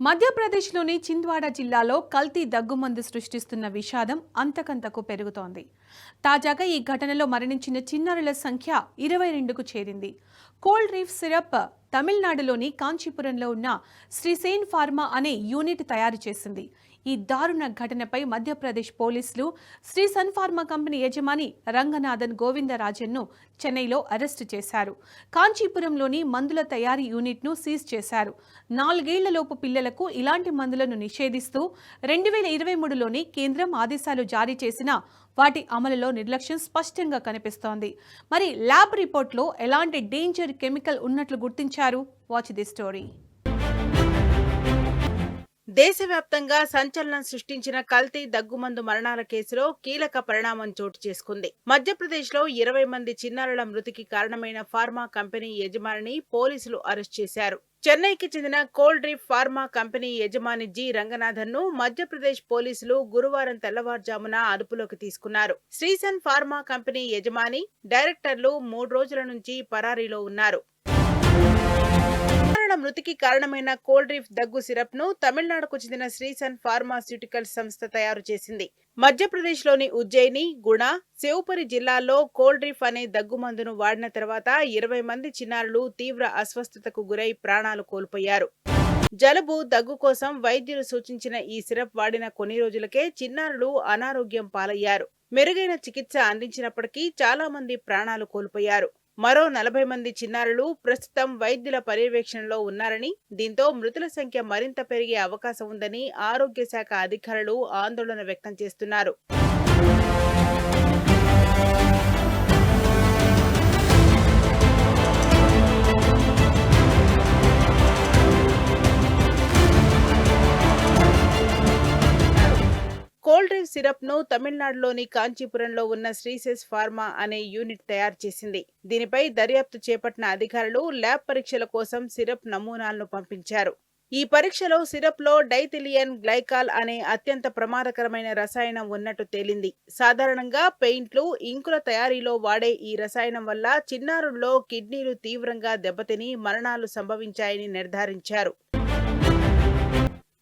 మధ్యప్రదేశ్లోని చింద్వాడ జిల్లాలో కల్తీ దగ్గుమందు సృష్టిస్తున్న విషాదం అంతకంతకు పెరుగుతోంది. తాజాగా ఈ ఘటనలో మరణించిన చిన్నారుల సంఖ్య 22కు చేరింది. కోల్డ్ రీఫ్ సిరప్ తమిళనాడులోని కాంచీపురంలో ఉన్న శ్రీసేన్ ఫార్మా అనే యూనిట్ తయారు చేసింది. ఈ దారుణ ఘటనపై మధ్యప్రదేశ్ పోలీసులు శ్రీసన్ ఫార్మా కంపెనీ యజమాని రంగనాథన్ గోవిందరాజన్ను చెన్నైలో అరెస్టు చేశారు. కాంచీపురంలోని మందుల తయారీ యూనిట్ను సీజ్ చేశారు. 4 ఏళ్లలోపు పిల్లలకు ఇలాంటి మందులను నిషేధిస్తూ 2023లోని కేంద్రం ఆదేశాలు జారీ చేసినా వాటి అమలులో నిర్లక్ష్యం స్పష్టంగా కనిపిస్తోంది. మరి ల్యాబ్ రిపోర్ట్లో ఎలాంటి డేంజర్ కెమికల్ ఉన్నట్లు గుర్తించారు? Watch the story. దేశవ్యాప్తంగా సంచలనం సృష్టించిన కల్తీ దగ్గుమందు మరణాల కేసులో కీలక పరిణామం చోటు చేసుకుంది. మధ్యప్రదేశ్లో 20 మంది చిన్నారుల మృతికి కారణమైన ఫార్మా కంపెనీ యజమానిని పోలీసులు అరెస్ట్ చేశారు. చెన్నైకి చెందిన కోల్డ్ రీఫ్ ఫార్మా కంపెనీ యజమాని జి రంగనాథన్ ను మధ్యప్రదేశ్ పోలీసులు గురువారం తెల్లవారుజామున అదుపులోకి తీసుకున్నారు. శ్రీసన్ ఫార్మా కంపెనీ యజమాని, డైరెక్టర్లు 3 రోజుల నుంచి పరారీలో ఉన్నారు. మృతికి కారణమైన కోల్డ్ రీఫ్ దగ్గు సిరప్ ను తమిళనాడుకు చెందిన శ్రీసన్ ఫార్మాస్యూటికల్స్ సంస్థ తయారు చేసింది. మధ్యప్రదేశ్లోని ఉజ్జయిని, గుణ, శివపురి జిల్లాల్లో కోల్డ్ రీఫ్ అనే దగ్గుమందును వాడిన తర్వాత 20 మంది చిన్నారులు తీవ్ర అస్వస్థతకు గురై ప్రాణాలు కోల్పోయారు. జలుబు, దగ్గు కోసం వైద్యులు సూచించిన ఈ సిరప్ వాడిన కొన్ని రోజులకే చిన్నారులు అనారోగ్యం పాలయ్యారు. మెరుగైన చికిత్స అందించినప్పటికీ చాలా మంది ప్రాణాలు కోల్పోయారు. మరో 40 మంది చిన్నారులు ప్రస్తుతం వైద్యుల పర్యవేక్షణలో ఉన్నారని, దీంతో మృతుల సంఖ్య మరింత పెరిగే అవకాశం ఉందని ఆరోగ్య శాఖ అధికారులు ఆందోళన వ్యక్తం చేస్తున్నారు. కోల్డ్ రీఫ్ సిరప్ ను తమిళనాడులోని కాంచీపురంలో ఉన్న శ్రీసేస్ ఫార్మా అనే యూనిట్ తయారు చేసింది. దీనిపై దర్యాప్తు చేపట్టిన అధికారులు ల్యాబ్ పరీక్షల కోసం సిరప్ నమూనాలను పంపించారు. ఈ పరీక్షలో సిరప్ లో డైథిలియన్ గ్లైకాల్ అనే అత్యంత ప్రమాదకరమైన రసాయనం ఉన్నట్టు తేలింది. సాధారణంగా పెయింట్లు, ఇంకుల తయారీలో వాడే ఈ రసాయనం వల్ల చిన్నారుల్లో కిడ్నీలు తీవ్రంగా దెబ్బతిని మరణాలు సంభవించాయని నిర్ధారించారు.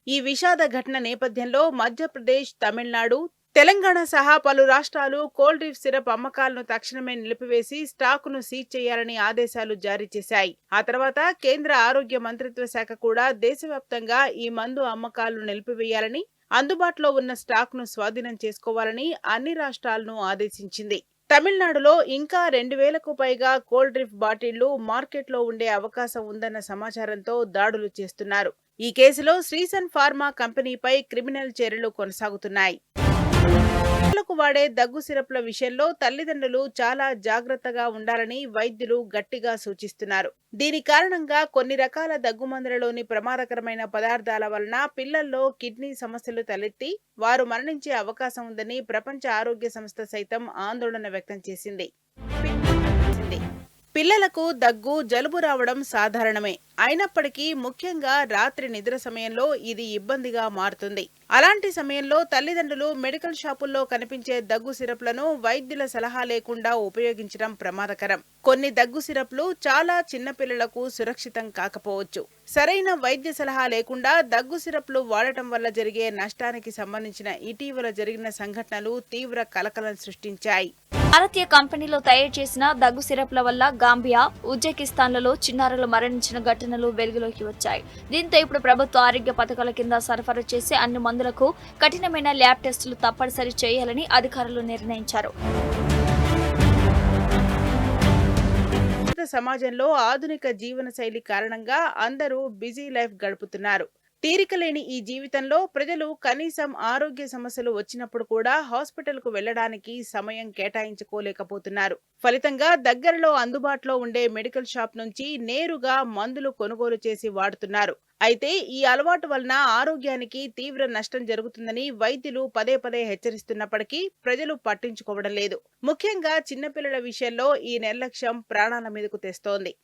ఈ విషాద ఘటన నేపథ్యంలో మధ్యప్రదేశ్, తమిళనాడు, తెలంగాణ సహా పలు రాష్ట్రాలు కోల్డ్ రీఫ్ సిరప్ అమ్మకాలను తక్షణమే నిలిపివేసి స్టాకును సీజ్ చేయాలని ఆదేశాలు జారీ చేశాయి. ఆ తర్వాత కేంద్ర ఆరోగ్య మంత్రిత్వ శాఖ కూడా దేశవ్యాప్తంగా ఈ మందు అమ్మకాలను నిలిపివేయాలని, అందుబాటులో ఉన్న స్టాక్ను స్వాధీనం చేసుకోవాలని అన్ని రాష్ట్రాలను ఆదేశించింది. తమిళనాడులో ఇంకా 2000కు పైగా కోల్డ్ డ్రిఫ్ బాటిళ్లు మార్కెట్లో ఉండే అవకాశం ఉందన్న సమాచారంతో దాడులు చేస్తున్నారు. ఈ కేసులో శ్రీసన్ ఫార్మా కంపెనీపై క్రిమినల్ చర్యలు కొనసాగుతున్నాయి. పిల్లలకు వాడే దగ్గు సిరప్ల విషయంలో తల్లిదండ్రులు చాలా జాగ్రత్తగా ఉండాలని వైద్యులు గట్టిగా సూచిస్తున్నారు. దీని కారణంగా కొన్ని రకాల దగ్గుమందులలోని ప్రమాదకరమైన పదార్థాల వలన పిల్లల్లో కిడ్నీ సమస్యలు తలెత్తి వారు మరణించే అవకాశం ఉందని ప్రపంచ ఆరోగ్య సంస్థ సైతం ఆందోళన వ్యక్తం చేసింది. పిల్లలకు దగ్గు, జలుబు రావడం సాధారణమే. అయినప్పటికీ ముఖ్యంగా రాత్రి నిద్ర సమయంలో ఇది ఇబ్బందిగా మారుతుంది. అలాంటి సమయంలో తల్లిదండ్రులు మెడికల్ షాపుల్లో కనిపించే దగ్గు సిరప్లను వైద్యుల సలహా లేకుండా ఉపయోగించడం ప్రమాదకరం. కొన్ని దగ్గు సిరప్లు చాలా చిన్న పిల్లలకు సురక్షితం కాకపోవచ్చు. సరైన వైద్య సలహా లేకుండా దగ్గు సిరప్లు వాడటం వల్ల జరిగే నష్టానికి సంబంధించిన ఇటీవల జరిగిన సంఘటనలు తీవ్ర కలకలం సృష్టించాయి. భారతీయ కంపెనీలో తయారు చేసిన దగ్గు సిరప్ల వల్ల గాంబియా, ఉజ్బెకిస్తాన్లలో చిన్నారులు మరణించిన ఘటనలు వెలుగులోకి వచ్చాయి. దీంతో ఇప్పుడు ప్రభుత్వ ఆరోగ్య పథకాల కింద సరఫరా చేసే అన్ని మందులకు కఠినమైన ల్యాబ్ టెస్టులు తప్పనిసరి చేయాలని అధికారులు నిర్ణయించారు. సమాజంలో ఆధునిక జీవన శైలి కారణంగా అందరూ బిజీ లైఫ్ గడుపుతున్నారు. తీరికలేని ఈ జీవితంలో ప్రజలు కనీసం ఆరోగ్య సమస్యలు వచ్చినప్పుడు కూడా హాస్పిటల్కు వెళ్లడానికి సమయం కేటాయించుకోలేకపోతున్నారు. ఫలితంగా దగ్గరలో అందుబాటులో ఉండే మెడికల్ షాప్ నుంచి నేరుగా మందులు కొనుగోలు చేసి వాడుతున్నారు. అయితే ఈ అలవాటు వలన ఆరోగ్యానికి తీవ్ర నష్టం జరుగుతుందని వైద్యులు పదే పదే హెచ్చరిస్తున్నప్పటికీ ప్రజలు పట్టించుకోవడం లేదు. ముఖ్యంగా చిన్నపిల్లల విషయంలో ఈ నిర్లక్ష్యం ప్రాణాల మీదకు తెస్తోంది.